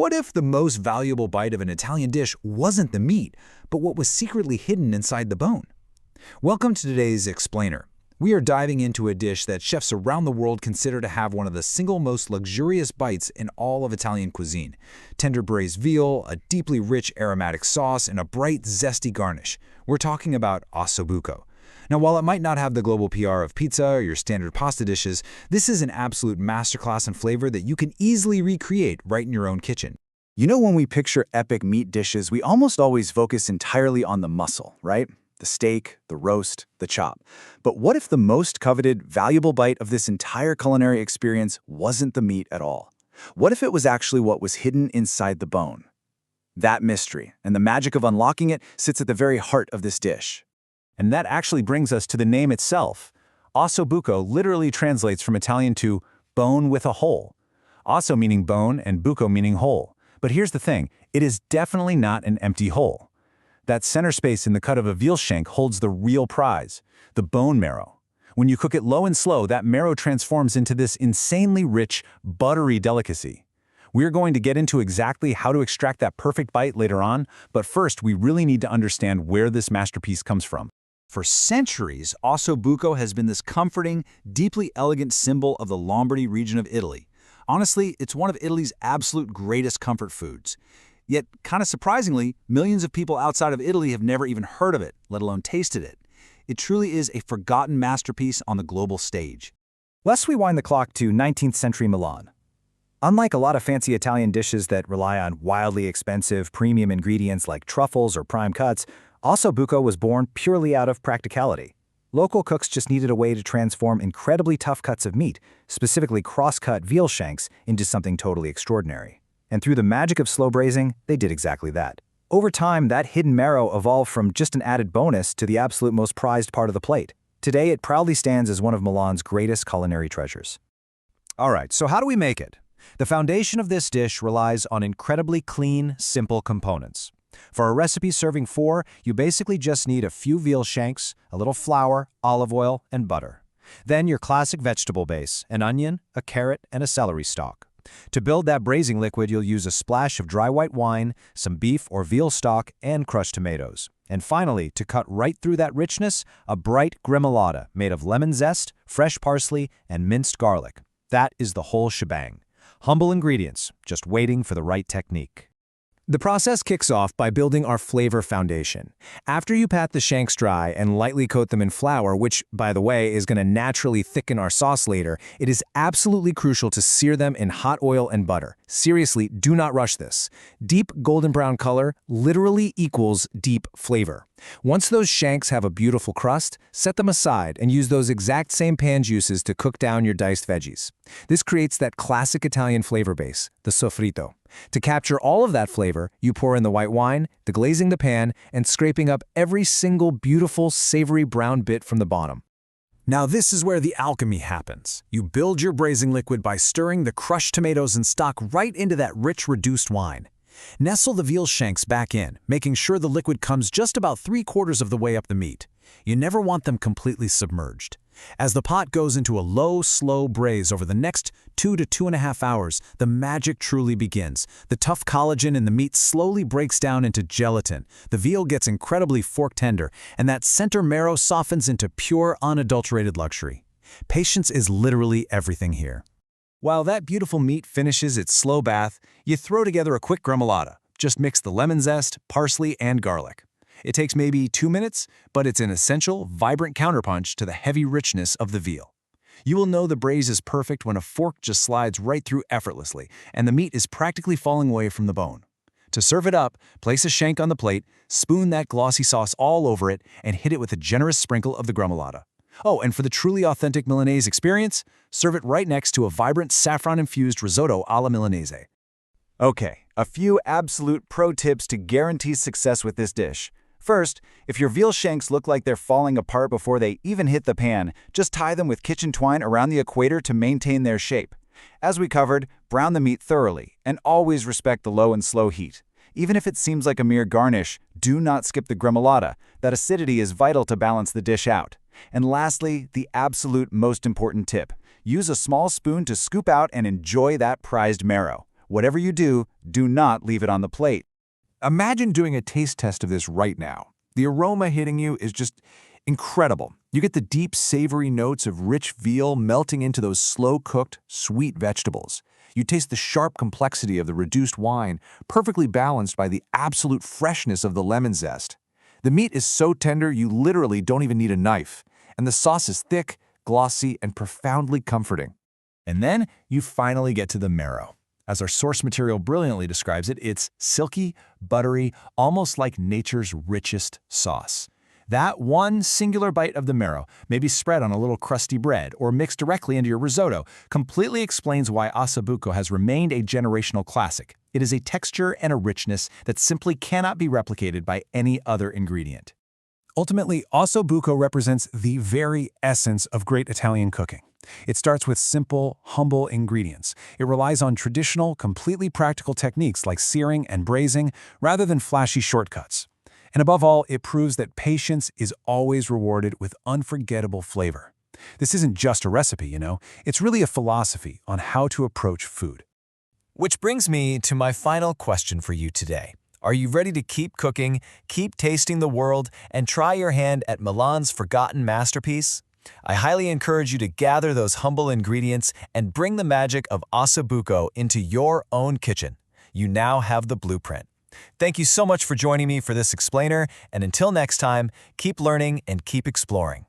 What if the most valuable bite of an Italian dish wasn't the meat, but what was secretly hidden inside the bone? Welcome to today's Explainer. We are diving into a dish that chefs around the world consider to have one of the single most luxurious bites in all of Italian cuisine. Tender braised veal, a deeply rich aromatic sauce, and a bright, zesty garnish. We're talking about osso buco. Now, while it might not have the global PR of pizza or your standard pasta dishes, this is an absolute masterclass in flavor that you can easily recreate right in your own kitchen. You know, when we picture epic meat dishes, we almost always focus entirely on the muscle, right? The steak, the roast, the chop. But what if the most coveted, valuable bite of this entire culinary experience wasn't the meat at all? What if it was actually what was hidden inside the bone? That mystery, and the magic of unlocking it, sits at the very heart of this dish. And that actually brings us to the name itself. Osso buco literally translates from Italian to bone with a hole. Osso meaning bone and buco meaning hole. But here's the thing, it is definitely not an empty hole. That center space in the cut of a veal shank holds the real prize, the bone marrow. When you cook it low and slow, that marrow transforms into this insanely rich, buttery delicacy. We're going to get into exactly how to extract that perfect bite later on, but first we really need to understand where this masterpiece comes from. For centuries, osso buco has been this comforting, deeply elegant symbol of the Lombardy region of Italy. Honestly, it's one of Italy's absolute greatest comfort foods. Yet, kind of surprisingly, millions of people outside of Italy have never even heard of it, let alone tasted it. It truly is a forgotten masterpiece on the global stage. Let's rewind the clock to 19th century Milan. Unlike a lot of fancy Italian dishes that rely on wildly expensive, premium ingredients like truffles or prime cuts, osso buco was born purely out of practicality. Local cooks just needed a way to transform incredibly tough cuts of meat, specifically cross-cut veal shanks, into something totally extraordinary. And through the magic of slow braising, they did exactly that. Over time, that hidden marrow evolved from just an added bonus to the absolute most prized part of the plate. Today, it proudly stands as one of Milan's greatest culinary treasures. All right, so how do we make it? The foundation of this dish relies on incredibly clean, simple components. For a recipe serving 4, you basically just need a few veal shanks, a little flour, olive oil, and butter. Then your classic vegetable base, an onion, a carrot, and a celery stalk. To build that braising liquid, you'll use a splash of dry white wine, some beef or veal stock, and crushed tomatoes. And finally, to cut right through that richness, a bright gremolata made of lemon zest, fresh parsley, and minced garlic. That is the whole shebang. Humble ingredients, just waiting for the right technique. The process kicks off by building our flavor foundation. After you pat the shanks dry and lightly coat them in flour, which, by the way, is going to naturally thicken our sauce later, it is absolutely crucial to sear them in hot oil and butter. Seriously, do not rush this. Deep golden brown color literally equals deep flavor. Once those shanks have a beautiful crust, set them aside and use those exact same pan juices to cook down your diced veggies. This creates that classic Italian flavor base, the sofrito. To capture all of that flavor, you pour in the white wine, deglazing the pan, and scraping up every single beautiful, savory brown bit from the bottom. Now this is where the alchemy happens. You build your braising liquid by stirring the crushed tomatoes and stock right into that rich, reduced wine. Nestle the veal shanks back in, making sure the liquid comes just about 3/4 of the way up the meat. You never want them completely submerged. As the pot goes into a low, slow braise over the next 2 to 2.5 hours, the magic truly begins. The tough collagen in the meat slowly breaks down into gelatin, the veal gets incredibly fork tender, and that center marrow softens into pure, unadulterated luxury. Patience is literally everything here. While that beautiful meat finishes its slow bath, you throw together a quick gremolata. Just mix the lemon zest, parsley, and garlic. It takes maybe 2 minutes, but it's an essential, vibrant counterpunch to the heavy richness of the veal. You will know the braise is perfect when a fork just slides right through effortlessly, and the meat is practically falling away from the bone. To serve it up, place a shank on the plate, spoon that glossy sauce all over it, and hit it with a generous sprinkle of the gremolata. Oh, and for the truly authentic Milanese experience, serve it right next to a vibrant saffron-infused risotto alla Milanese. Okay, a few absolute pro tips to guarantee success with this dish. First, if your veal shanks look like they're falling apart before they even hit the pan, just tie them with kitchen twine around the equator to maintain their shape. As we covered, brown the meat thoroughly, and always respect the low and slow heat. Even if it seems like a mere garnish, do not skip the gremolata. That acidity is vital to balance the dish out. And lastly, the absolute most important tip. Use a small spoon to scoop out and enjoy that prized marrow. Whatever you do, do not leave it on the plate. Imagine doing a taste test of this right now. The aroma hitting you is just incredible. You get the deep, savory notes of rich veal melting into those slow-cooked, sweet vegetables. You taste the sharp complexity of the reduced wine, perfectly balanced by the absolute freshness of the lemon zest. The meat is so tender you literally don't even need a knife, and the sauce is thick, glossy, and profoundly comforting. And then you finally get to the marrow. As our source material brilliantly describes it, it's silky, buttery, almost like nature's richest sauce. That one singular bite of the marrow, maybe spread on a little crusty bread or mixed directly into your risotto, completely explains why Osso Buco has remained a generational classic. It is a texture and a richness that simply cannot be replicated by any other ingredient. Ultimately, Osso Buco represents the very essence of great Italian cooking. It starts with simple, humble ingredients. It relies on traditional, completely practical techniques like searing and braising rather than flashy shortcuts. And above all, it proves that patience is always rewarded with unforgettable flavor. This isn't just a recipe, it's really a philosophy on how to approach food. Which brings me to my final question for you today. Are you ready to keep cooking, keep tasting the world, and try your hand at Milan's forgotten masterpiece? I highly encourage you to gather those humble ingredients and bring the magic of Osso Buco into your own kitchen. You now have the blueprint. Thank you so much for joining me for this explainer, and until next time, keep learning and keep exploring.